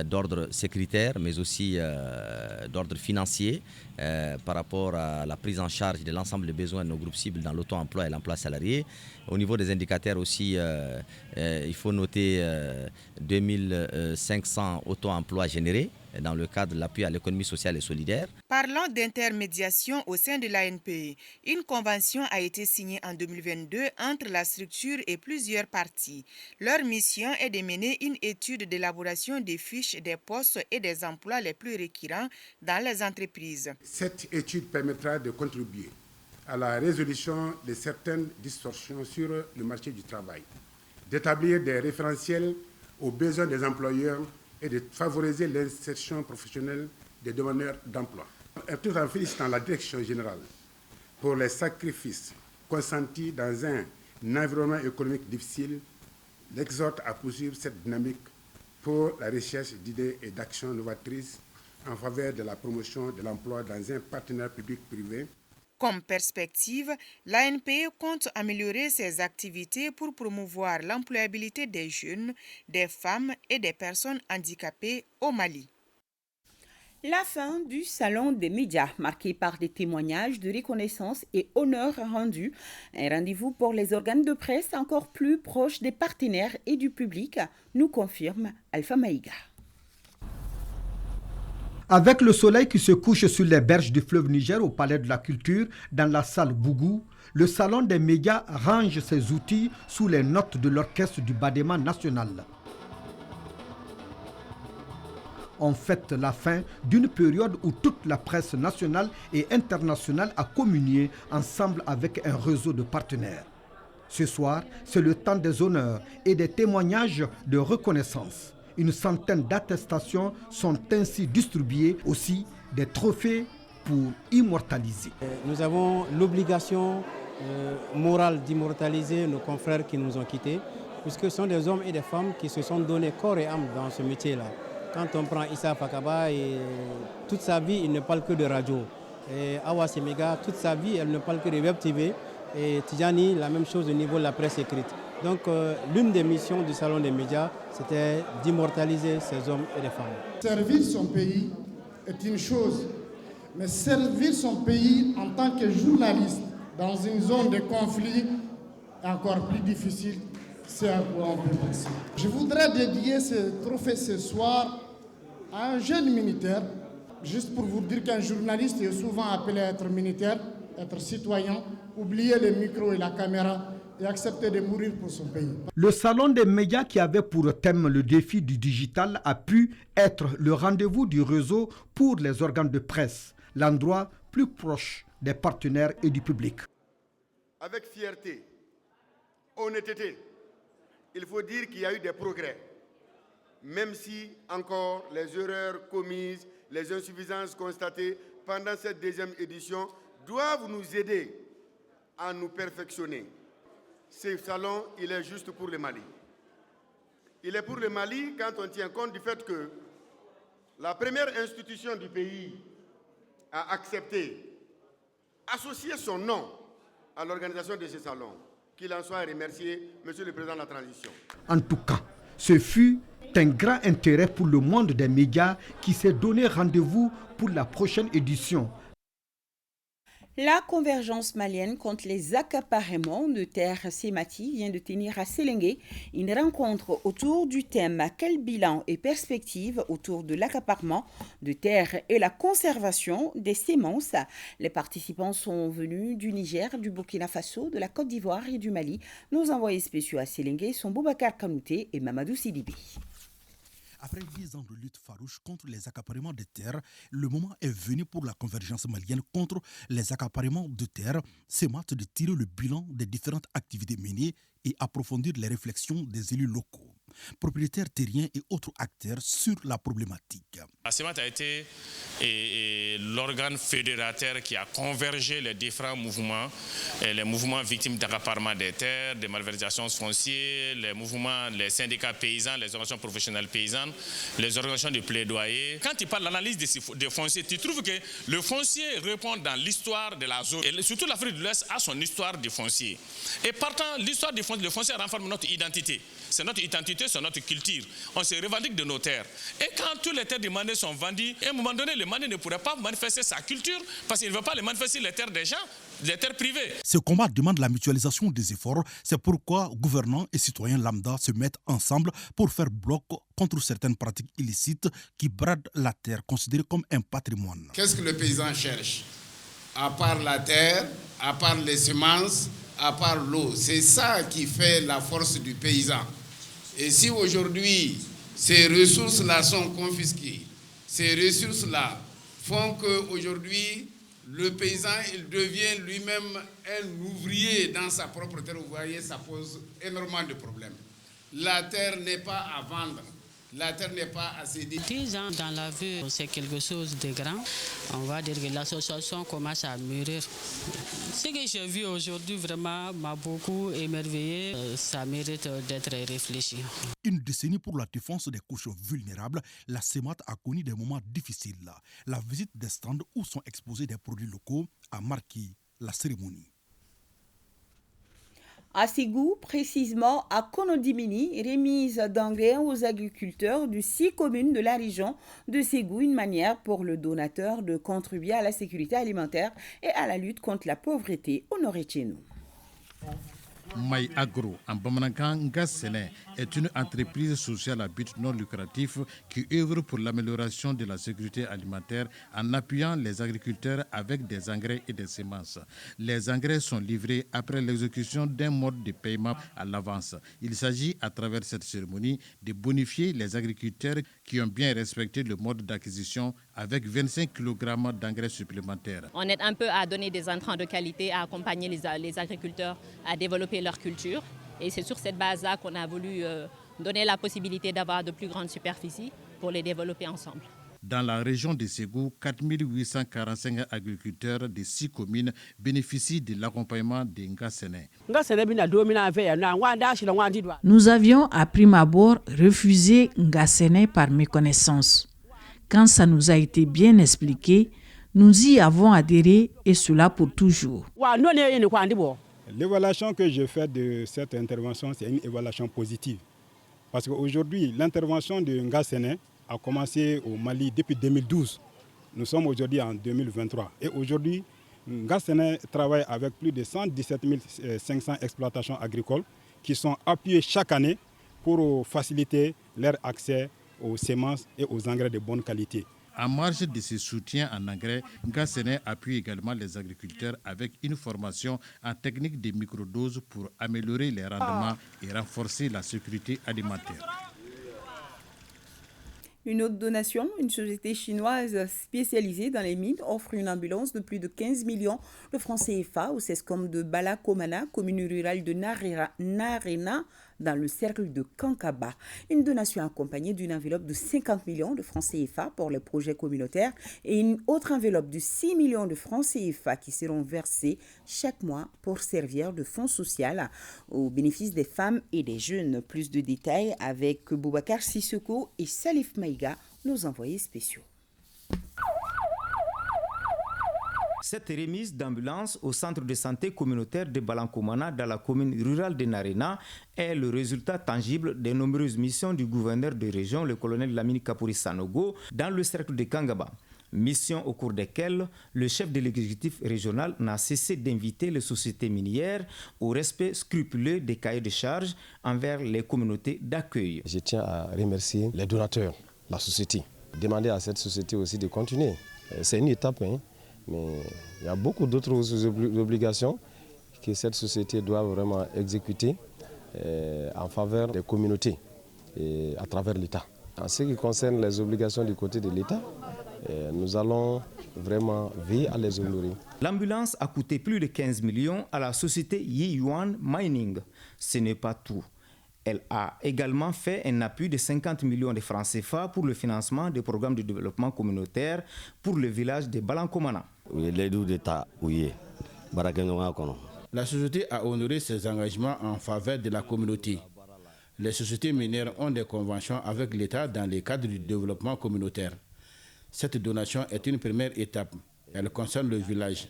d'ordre sécuritaire, mais aussi d'ordre financier par rapport à la prise en charge de l'ensemble des besoins de nos groupes cibles dans l'auto-emploi et l'emploi salarié. Au niveau des indicateurs aussi, il faut noter 2500 auto-emplois générés dans le cadre de l'appui à l'économie sociale et solidaire. Parlant d'intermédiation au sein de l'ANPE, une convention a été signée en 2022 entre la structure et plusieurs parties. Leur mission est de mener une étude d'élaboration des fiches des postes et des emplois les plus récurrents dans les entreprises. Cette étude permettra de contribuer à la résolution de certaines distorsions sur le marché du travail, d'établir des référentiels aux besoins des employeurs et de favoriser l'insertion professionnelle des demandeurs d'emploi. Tout en félicitant la direction générale pour les sacrifices consentis dans un environnement économique difficile, l'exhorte à poursuivre cette dynamique pour la recherche d'idées et d'actions novatrices en faveur de la promotion de l'emploi dans un partenariat public-privé. Comme perspective, l'ANPE compte améliorer ses activités pour promouvoir l'employabilité des jeunes, des femmes et des personnes handicapées au Mali. La fin du salon des médias, marqué par des témoignages de reconnaissance et honneurs rendus. Un rendez-vous pour les organes de presse encore plus proches des partenaires et du public, nous confirme Alpha Maïga. Avec le soleil qui se couche sur les berges du fleuve Niger au Palais de la Culture, dans la salle Bougou, le salon des médias range ses outils sous les notes de l'orchestre du Badema national. On fête la fin d'une période où toute la presse nationale et internationale a communié ensemble avec un réseau de partenaires. Ce soir, c'est le temps des honneurs et des témoignages de reconnaissance. Une centaine d'attestations sont ainsi distribuées, aussi des trophées pour immortaliser. Nous avons l'obligation morale d'immortaliser nos confrères qui nous ont quittés, puisque ce sont des hommes et des femmes qui se sont donnés corps et âme dans ce métier-là. Quand on prend Issa Fakaba, toute sa vie, il ne parle que de radio. Et Awa Semega, toute sa vie, elle ne parle que de Web TV. Et Tidjani, la même chose au niveau de la presse écrite. Donc l'une des missions du Salon des médias, c'était d'immortaliser ces hommes et les femmes. Servir son pays est une chose, mais servir son pays en tant que journaliste dans une zone de conflit est encore plus difficile, c'est à quoi on peut penser. Je voudrais dédier ce trophée ce soir à un jeune militaire, juste pour vous dire qu'un journaliste est souvent appelé à être militaire, être citoyen, oublier les micros et la caméra et accepter de mourir pour son pays. Le salon des médias qui avait pour thème le défi du digital a pu être le rendez-vous du réseau pour les organes de presse, l'endroit plus proche des partenaires et du public. Avec fierté, honnêteté, il faut dire qu'il y a eu des progrès, même si encore les erreurs commises, les insuffisances constatées pendant cette deuxième édition doivent nous aider à nous perfectionner. Ce salon, il est juste pour le Mali. Il est pour le Mali quand on tient compte du fait que la première institution du pays a accepté associer son nom à l'organisation de ce salon. Qu'il en soit remercié, Monsieur le Président de la Transition. En tout cas, ce fut un grand intérêt pour le monde des médias qui s'est donné rendez-vous pour la prochaine édition. La convergence malienne contre les accaparements de terres Semati vient de tenir à Séléngué une rencontre autour du thème « Quel bilan et perspective autour de l'accaparement de terres et la conservation des semences ?» Les participants sont venus du Niger, du Burkina Faso, de la Côte d'Ivoire et du Mali. Nos envoyés spéciaux à Séléngué sont Boubacar Kanouté et Mamadou Sidibé. Après 10 ans de lutte farouche contre les accaparements de terres, le moment est venu pour la convergence malienne contre les accaparements de terres, CEMAT, de tirer le bilan des différentes activités menées et approfondir les réflexions des élus locaux, propriétaires terriens et autres acteurs sur la problématique. La CEMAT a été l'organe fédérateur qui a convergé les différents mouvements, les mouvements victimes d'accaparement des terres, des malversations foncières, les mouvements, les syndicats paysans, les organisations professionnelles paysannes, les organisations de plaidoyer. Quand tu parles de l'analyse des fonciers, tu trouves que le foncier répond dans l'histoire de la zone. Et surtout l'Afrique de l'Ouest a son histoire du foncier. Et partant, l'histoire du foncier, le foncier renforme notre identité. C'est notre identité, c'est notre culture. On se revendique de nos terres. Et quand tous les terres du Mandé sont vendues, à un moment donné, le Mandé ne pourrait pas manifester sa culture parce qu'il ne veut pas les manifester les terres des gens, les terres privées. Ce combat demande la mutualisation des efforts. C'est pourquoi gouvernants et citoyens lambda se mettent ensemble pour faire bloc contre certaines pratiques illicites qui bradent la terre considérée comme un patrimoine. Qu'est-ce que le paysan cherche? À part la terre, à part les semences, à part l'eau. C'est ça qui fait la force du paysan. Et si aujourd'hui, ces ressources-là sont confisquées, ces ressources-là font qu'aujourd'hui, le paysan, il devient lui-même un ouvrier dans sa propre terre. Vous voyez, ça pose énormément de problèmes. La terre n'est pas à vendre. La terre n'est pas à céder. 10 ans dans la vie, c'est quelque chose de grand. On va dire que l'association commence à mûrir. Ce que j'ai vu aujourd'hui vraiment m'a beaucoup émerveillé. Ça mérite d'être réfléchi. Une décennie pour la défense des couches vulnérables, la CEMAT a connu des moments difficiles. La visite des stands où sont exposés des produits locaux a marqué la cérémonie. À Ségou, précisément à Konodimini, remise d'engrais aux agriculteurs de 6 communes de la région de Ségou, une manière pour le donateur de contribuer à la sécurité alimentaire et à la lutte contre la pauvreté au nord de chez nous. May Agro, en Bamanankan Gassene, est une entreprise sociale à but non lucratif qui œuvre pour l'amélioration de la sécurité alimentaire en appuyant les agriculteurs avec des engrais et des semences. Les engrais sont livrés après l'exécution d'un mode de paiement à l'avance. Il s'agit, à travers cette cérémonie, de bonifier les agriculteurs qui ont bien respecté le mode d'acquisition avec 25 kg d'engrais supplémentaires. On aide un peu à donner des intrants de qualité, à accompagner les agriculteurs à développer leur culture. Et c'est sur cette base-là qu'on a voulu donner la possibilité d'avoir de plus grandes superficies pour les développer ensemble. Dans la région de Ségou, 4845 agriculteurs de 6 communes bénéficient de l'accompagnement de Ngassene. Nous avions à prime abord refusé Ngassene par méconnaissance. Quand ça nous a été bien expliqué, nous y avons adhéré et cela pour toujours. L'évaluation que je fais de cette intervention, c'est une évaluation positive. Parce qu'aujourd'hui, l'intervention de Ngassene a commencé au Mali depuis 2012. Nous sommes aujourd'hui en 2023. Et aujourd'hui, Ngassene travaille avec plus de 117 500 exploitations agricoles qui sont appuyées chaque année pour faciliter leur accès aux semences et aux engrais de bonne qualité. En marge de ce soutien en engrais, Ngassene appuie également les agriculteurs avec une formation en technique de microdoses pour améliorer les rendements et renforcer la sécurité alimentaire. Une autre donation, une société chinoise spécialisée dans les mines offre une ambulance de plus de 15 millions de francs CFA au CESCOM de Balakomana, commune rurale de Narena, dans le cercle de Kankaba. Une donation accompagnée d'une enveloppe de 50 millions de francs CFA pour les projets communautaires et une autre enveloppe de 6 millions de francs CFA qui seront versés chaque mois pour servir de fonds social au bénéfice des femmes et des jeunes. Plus de détails avec Boubacar Sissoko et Salif Maïga, nos envoyés spéciaux. Cette remise d'ambulance au centre de santé communautaire de Balankomana dans la commune rurale de Narena est le résultat tangible des nombreuses missions du gouverneur de région, le colonel Lamine Kapuri Sanogo, dans le cercle de Kangaba. Mission au cours desquelles le chef de l'exécutif régional n'a cessé d'inviter les sociétés minières au respect scrupuleux des cahiers de charges envers les communautés d'accueil. Je tiens à remercier les donateurs, la société. Demander à cette société aussi de continuer. C'est une étape, mais il y a beaucoup d'autres obligations que cette société doit vraiment exécuter en faveur des communautés et à travers l'État. En ce qui concerne les obligations du côté de l'État, nous allons vraiment veiller à les honorer. L'ambulance a coûté plus de 15 millions à la société Yiyuan Mining. Ce n'est pas tout. Elle a également fait un appui de 50 millions de francs CFA pour le financement des programmes de développement communautaire pour le village de Balankomana. La société a honoré ses engagements en faveur de la communauté. Les sociétés minières ont des conventions avec l'État dans le cadre du développement communautaire. Cette donation est une première étape. Elle concerne le village.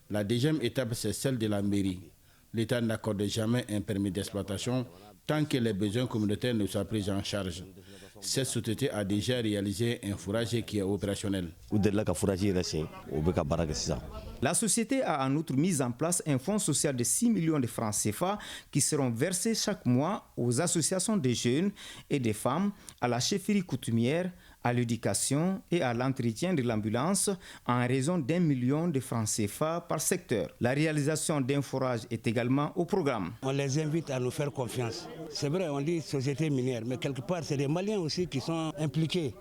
La deuxième étape, c'est celle de la mairie. L'État n'accorde jamais un permis d'exploitation tant que les besoins communautaires ne soient pris en charge. Cette société a déjà réalisé un fourrage qui est opérationnel. La société a en outre mis en place un fonds social de 6 millions de francs CFA qui seront versés chaque mois aux associations des jeunes et des femmes, à la chefferie coutumière, à l'éducation et à l'entretien de l'ambulance en raison d'1 million de francs CFA par secteur. La réalisation d'un forage est également au programme. On les invite à nous faire confiance. C'est vrai, on dit société minière, mais quelque part, c'est des Maliens aussi qui sont impliqués.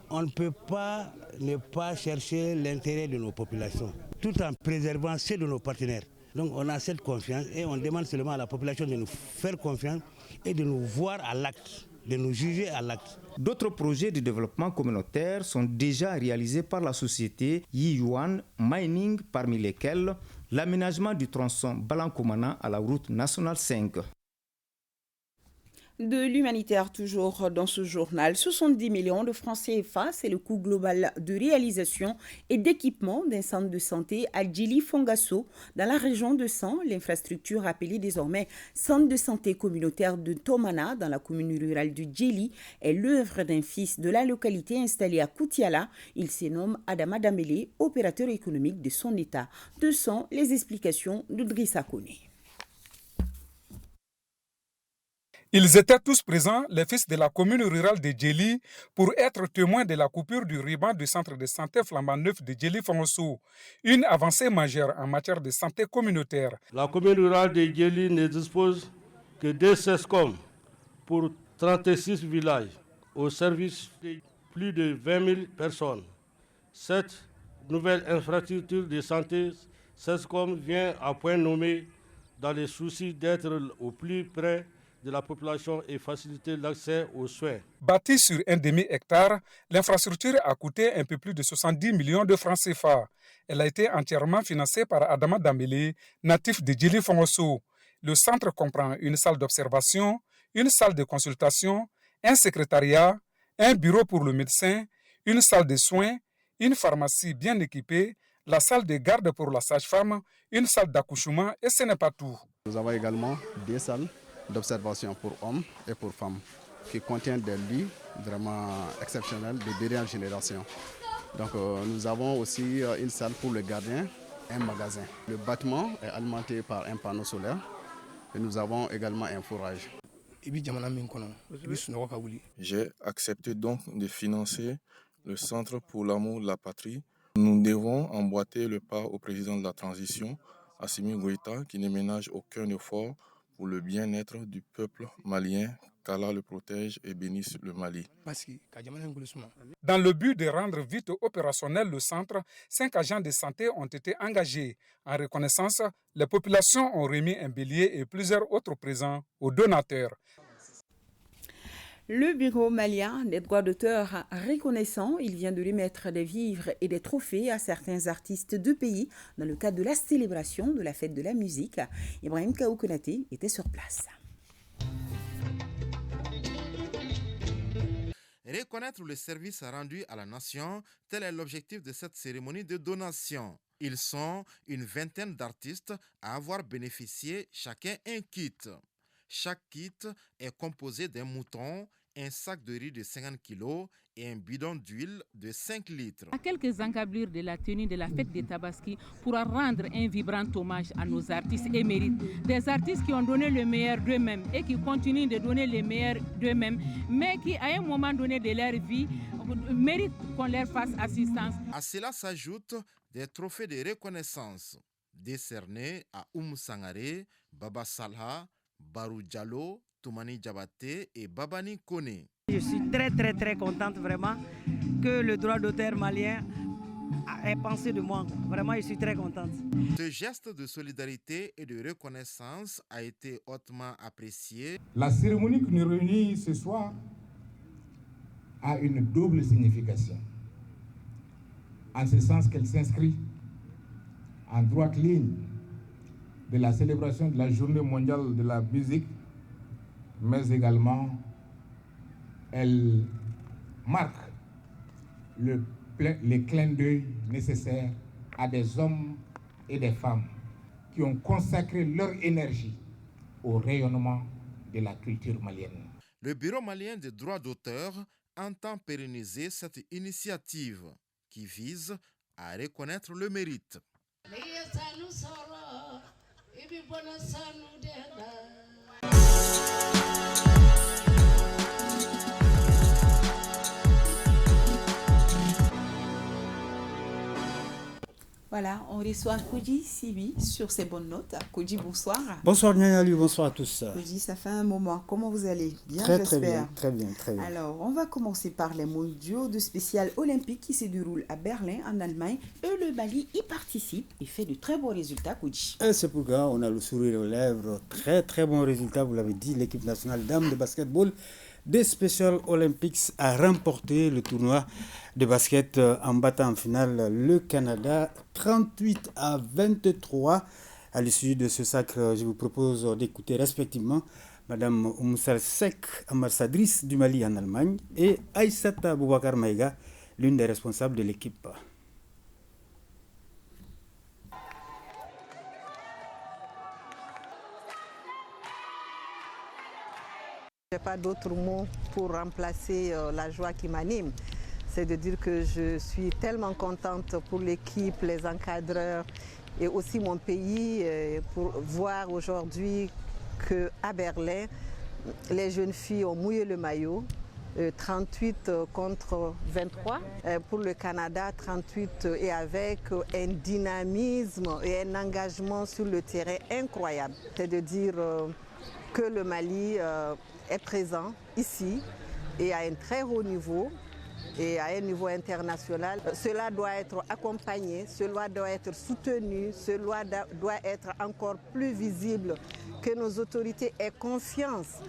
On ne peut pas ne pas chercher l'intérêt de nos populations, tout en préservant ceux de nos partenaires. Donc on a cette confiance et on demande seulement à la population de nous faire confiance et de nous voir à l'acte, de nous juger à l'acte. D'autres projets de développement communautaire sont déjà réalisés par la société Yiyuan Mining, parmi lesquels l'aménagement du tronçon Balankomana à la route nationale 5. De l'humanitaire toujours dans ce journal, 70 millions de francs CFA, c'est le coût global de réalisation et d'équipement d'un centre de santé à Djili Fongasso dans la région de San. L'infrastructure appelée désormais centre de santé communautaire de Tomana dans la commune rurale de Djili est l'œuvre d'un fils de la localité installé à Koutiala. Il se nomme Adama Damele, opérateur économique de son état. De sont les explications de Drissa Kone. Ils étaient tous présents, les fils de la commune rurale de Djeli, pour être témoins de la coupure du ruban du centre de santé flambant neuf de Djeli Fongosso, une avancée majeure en matière de santé communautaire. La commune rurale de Djeli ne dispose que de 16 CESCOM pour 36 villages, au service de plus de 20 000 personnes. Cette nouvelle infrastructure de santé CESCOM vient à point nommé dans le souci d'être au plus près de la population et faciliter l'accès aux soins. Bâtie sur un demi-hectare, l'infrastructure a coûté un peu plus de 70 millions de francs CFA. Elle a été entièrement financée par Adama Damele, natif de Djili Fongosso. Le centre comprend une salle d'observation, une salle de consultation, un secrétariat, un bureau pour le médecin, une salle de soins, une pharmacie bien équipée, la salle de garde pour la sage-femme, une salle d'accouchement et ce n'est pas tout. Nous avons également des salles d'observation pour hommes et pour femmes qui contiennent des lits vraiment exceptionnels de dernière génération. Donc nous avons aussi une salle pour le gardien, un magasin. Le bâtiment est alimenté par un panneau solaire et nous avons également un fourrage. J'ai accepté donc de financer le Centre pour l'amour de la patrie. Nous devons emboîter le pas au président de la transition, Assimi Goïta, qui ne ménage aucun effort pour le bien-être du peuple malien, qu'Allah le protège et bénisse le Mali. Dans le but de rendre vite opérationnel le centre, 5 agents de santé ont été engagés. En reconnaissance, les populations ont remis un bélier et plusieurs autres présents aux donateurs. Le bureau malien des droits d'auteur reconnaissant, il vient de remettre des vivres et des trophées à certains artistes de pays dans le cadre de la célébration de la fête de la musique. Ibrahim Kaou Konaté était sur place. Reconnaître le service rendu à la nation, tel est l'objectif de cette cérémonie de donation. Ils sont une vingtaine d'artistes à avoir bénéficié chacun un kit. Chaque kit est composé d'un mouton, un sac de riz de 50 kg et un bidon d'huile de 5 litres. À quelques encablures de la tenue de la fête des Tabaski pourra rendre un vibrant hommage à nos artistes émérites. Des artistes qui ont donné le meilleur d'eux-mêmes et qui continuent de donner le meilleur d'eux-mêmes, mais qui, à un moment donné de leur vie, méritent qu'on leur fasse assistance. À cela s'ajoutent des trophées de reconnaissance décernés à Sangare, Baba Salha, Barou Diallo, Toumani Diabaté et Babani Kone. Je suis très contente vraiment que le droit d'auteur malien ait pensé de moi. Vraiment, je suis très contente. Ce geste de solidarité et de reconnaissance a été hautement apprécié. La cérémonie qui nous réunit ce soir a une double signification. En ce sens qu'elle s'inscrit en droite ligne de la célébration de la Journée mondiale de la musique, mais également elle marque les clins d'œil nécessaires à des hommes et des femmes qui ont consacré leur énergie au rayonnement de la culture malienne. Le Bureau malien des droits d'auteur entend pérenniser cette initiative qui vise à reconnaître le mérite. Voilà, on reçoit Koji Sibi sur ces bonnes notes. Koji, bonsoir. Bonsoir Niali, bonsoir à tous. Koji, ça fait un moment. Comment vous allez? Bien, très bien, très bien. Alors, on va commencer par les mondiaux de spécial olympique qui se déroulent à Berlin, en Allemagne. Et le Mali y participe et fait de très bons résultats, Koji. Et c'est pourquoi on a le sourire aux lèvres. Très bons résultats, vous l'avez dit. L'équipe nationale dames de basketball des Special Olympics a remporté le tournoi de basket en battant en finale le Canada 38-23. À l'issue de ce sacre, je vous propose d'écouter respectivement Madame Oumoussal Sek, ambassadrice du Mali en Allemagne, et Aïssata Boubacar Maïga, l'une des responsables de l'équipe. Je n'ai pas d'autres mots pour remplacer la joie qui m'anime. C'est de dire que je suis tellement contente pour l'équipe, les encadreurs et aussi mon pays pour voir aujourd'hui qu'à Berlin, les jeunes filles ont mouillé le maillot. 38 contre 23 pour le Canada, 38 et avec un dynamisme et un engagement sur le terrain incroyable. C'est de dire que le Mali est présent ici et à un très haut niveau et à un niveau international. Cela doit être accompagné, cela doit être soutenu, cela doit être encore plus visible, que nos autorités aient confiance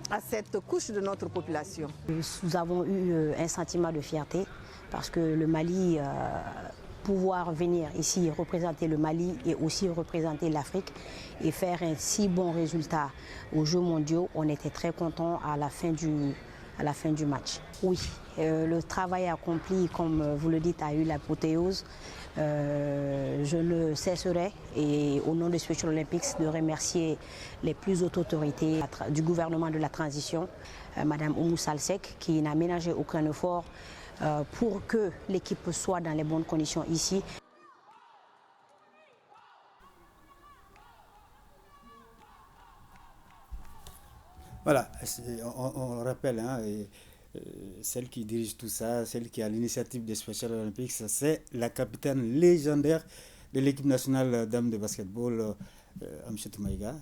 à cette couche de notre population. Nous avons eu un sentiment de fierté parce que le Mali, pouvoir venir ici représenter le Mali et aussi représenter l'Afrique et faire un si bon résultat aux Jeux mondiaux, on était très contents à la fin du match. Oui, le travail accompli, comme vous le dites, a eu l'apothéose. Je ne cesserai, et au nom des Special Olympics, de remercier les plus hautes autorités du gouvernement de la transition, Madame Oumoussal Sek, qui n'a ménagé aucun effort pour que l'équipe soit dans les bonnes conditions ici. Voilà, on rappelle, celle qui dirige tout ça, celle qui a l'initiative des Special Olympics, c'est la capitaine légendaire de l'équipe nationale dames de basketball, Amchetou Maïga.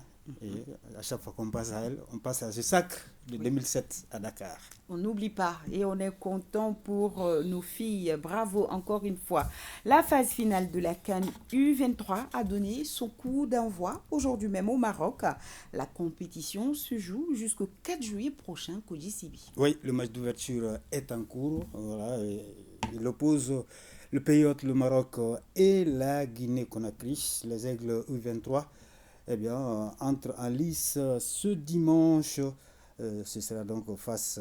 Et à chaque fois qu'on passe à elle, on passe à ce sacre de 2007 à Dakar. On n'oublie pas et on est content pour nos filles. Bravo encore une fois. La phase finale de la CAN U23 a donné son coup d'envoi aujourd'hui même au Maroc. La compétition se joue jusqu'au 4 juillet prochain, Koji Sibi. Oui, le match d'ouverture est en cours. Voilà, il oppose le pays hôte, le Maroc, et la Guinée-Conakry, les Aigles U23. Eh bien, entre en lice ce dimanche. Ce sera donc face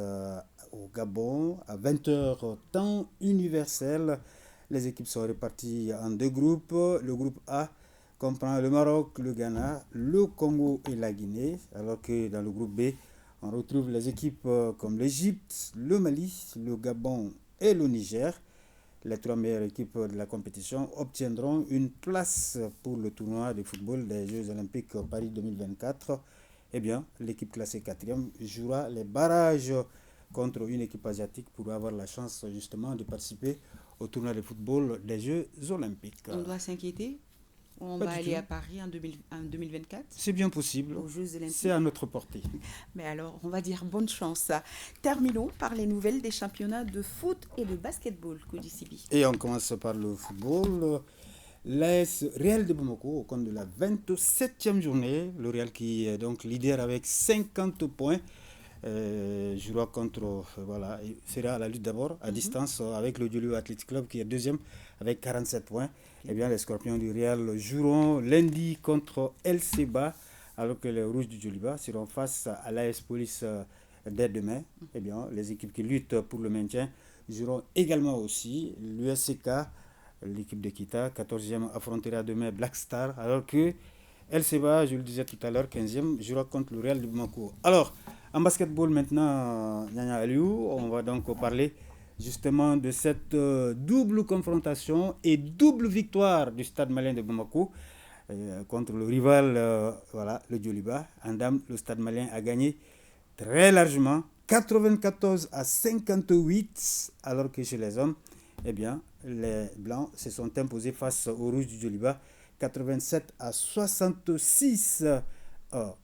au Gabon à 20h temps universel. Les équipes sont réparties en 2 groupes. Le groupe A comprend le Maroc, le Ghana, le Congo et la Guinée, alors que dans le groupe B, on retrouve les équipes comme l'Égypte, le Mali, le Gabon et le Niger. Les 3 meilleures équipes de la compétition obtiendront une place pour le tournoi de football des Jeux Olympiques Paris 2024. Eh bien, l'équipe classée 4e jouera les barrages contre une équipe asiatique pour avoir la chance justement de participer au tournoi de football des Jeux Olympiques. On doit s'inquiéter? On va aller à Paris en 2024? C'est bien possible. Aux Jeux Olympiques. C'est à notre portée. Mais alors, on va dire bonne chance. Terminons par les nouvelles des championnats de foot et de basketball, Kodisibi. Et on commence par le football. L'AS Real de Bamako, au compte de la 27e journée, le Real qui est donc leader avec 50 points, jouera contre, sera à la lutte d'abord à distance avec le Diolio Athletic Club qui est 2e avec 47 points. Eh bien, les Scorpions du Real joueront lundi contre El Seba, alors que les Rouges du Djoliba seront face à l'AS Police dès demain. Eh bien, les équipes qui luttent pour le maintien joueront également aussi. L'USCK, l'équipe de Kita, 14e, affrontera demain Black Star, alors que El Seba, je le disais tout à l'heure, 15e, jouera contre le Real de Bamako. Alors, en basketball maintenant, Nyanya Aliou, on va donc parler justement de cette double confrontation et double victoire du Stade malien de Bamako contre le rival, le Djoliba. En dames, le Stade malien a gagné très largement, 94-58, alors que chez les hommes, eh bien, les Blancs se sont imposés face aux Rouges du Djoliba, 87-66.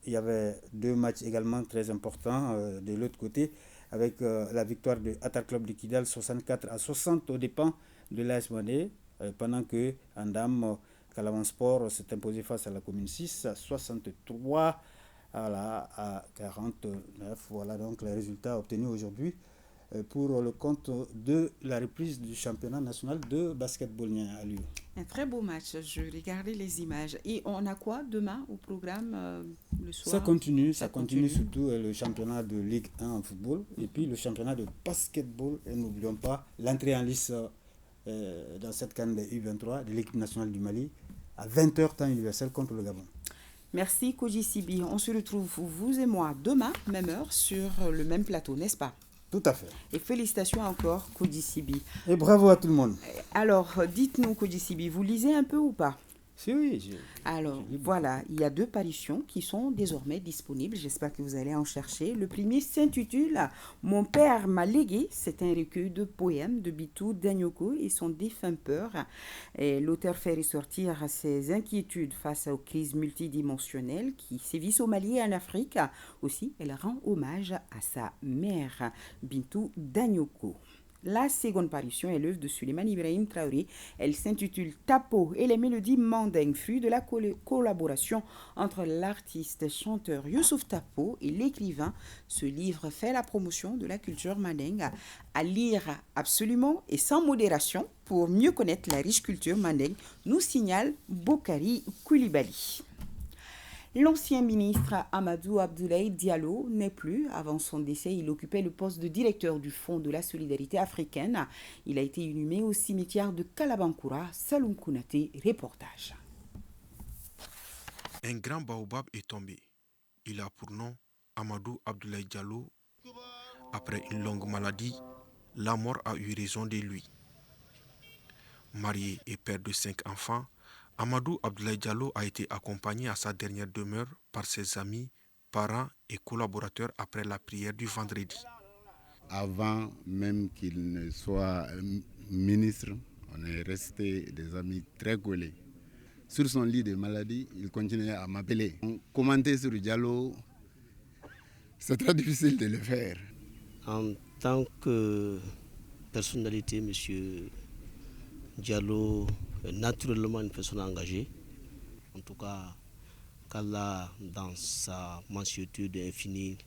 Il y avait 2 matchs également très importants de l'autre côté, avec la victoire de Atar Club de Kidal 64-60 aux dépens de l'AS Mané, pendant que en dames, Calaman Sport s'est imposé face à la commune 6 63 à 49. Voilà donc les résultats obtenus aujourd'hui pour le compte de la reprise du championnat national de basketball à Lyon. Un très beau match, je regardais les images. Et on a quoi demain au programme le soir? Ça continue surtout le championnat de Ligue 1 en football et puis le championnat de basketball. Et n'oublions pas l'entrée en lice dans cette CAN des U23 de l'équipe nationale du Mali à 20h temps universel contre le Gabon. Merci Kodisibi. On se retrouve, vous et moi, demain, même heure, sur le même plateau, n'est-ce pas? Tout à fait. Et félicitations encore, Kodisibi. Et bravo à tout le monde. Alors, dites-nous, Kodisibi, vous lisez un peu ou pas? Oui. Alors, voilà, il y a 2 parutions qui sont désormais disponibles. J'espère que vous allez en chercher. Le premier s'intitule « Mon père m'a légué ». C'est un recueil de poèmes de Bitou Danyoko et son défunt père. Et l'auteur fait ressortir ses inquiétudes face aux crises multidimensionnelles qui sévissent au Mali et en Afrique. Aussi, elle rend hommage à sa mère, Bintou Danyoko. La seconde parution est l'œuvre de Suleiman Ibrahim Traoré. Elle s'intitule Tapo et les mélodies mandingues, fruit de la collaboration entre l'artiste chanteur Youssouf Tapo et l'écrivain. Ce livre fait la promotion de la culture mandingue à lire absolument et sans modération pour mieux connaître la riche culture mandingue, nous signale Bokari Koulibaly. L'ancien ministre Amadou Abdoulaye Diallo n'est plus. Avant son décès, il occupait le poste de directeur du Fonds de la solidarité africaine. Il a été inhumé au cimetière de Kalabankoura. Saloum Kounaté, reportage. Un grand baobab est tombé. Il a pour nom Amadou Abdoulaye Diallo. Après une longue maladie, la mort a eu raison de lui. Marié et père de 5 enfants, Amadou Abdoulaye Diallo a été accompagné à sa dernière demeure par ses amis, parents et collaborateurs après la prière du vendredi. Avant même qu'il ne soit ministre, on est resté des amis très collés. Sur son lit de maladie, il continuait à m'appeler. Commenter sur Diallo, c'est très difficile de le faire. En tant que personnalité, M. Diallo est naturellement une personne engagée. En tout cas, qu'Allah, dans sa mansuétude infinie,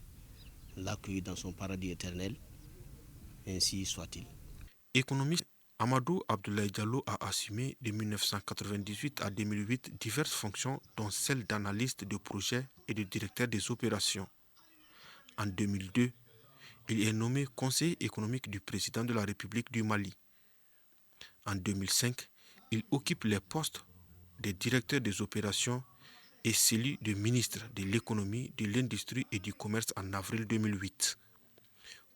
l'accueille dans son paradis éternel. Ainsi soit-il. Économiste, Amadou Abdoulaye Diallo a assumé de 1998 à 2008 diverses fonctions, dont celle d'analyste de projet et de directeur des opérations. En 2002, il est nommé conseiller économique du président de la République du Mali. En 2005, il occupe les postes de directeur des opérations et celui de ministre de l'économie, de l'industrie et du commerce en avril 2008.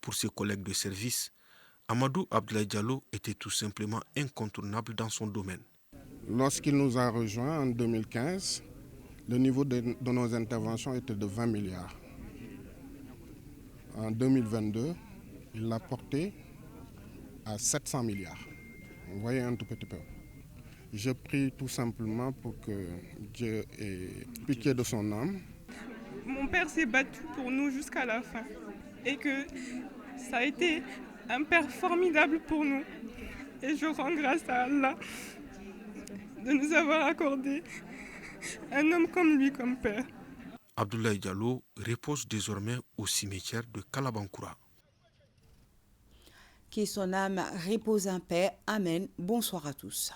Pour ses collègues de service, Amadou Abdoulaye Diallo était tout simplement incontournable dans son domaine. Lorsqu'il nous a rejoints en 2015, le niveau de nos interventions était de 20 milliards. En 2022, il l'a porté à 700 milliards. Vous voyez un tout petit peu. Je prie tout simplement pour que Dieu ait pitié de son âme. Mon père s'est battu pour nous jusqu'à la fin et que ça a été un père formidable pour nous. Et je rends grâce à Allah de nous avoir accordé un homme comme lui comme père. Abdoulaye Diallo repose désormais au cimetière de Kalabankoura. Que son âme repose en paix. Amen. Bonsoir à tous.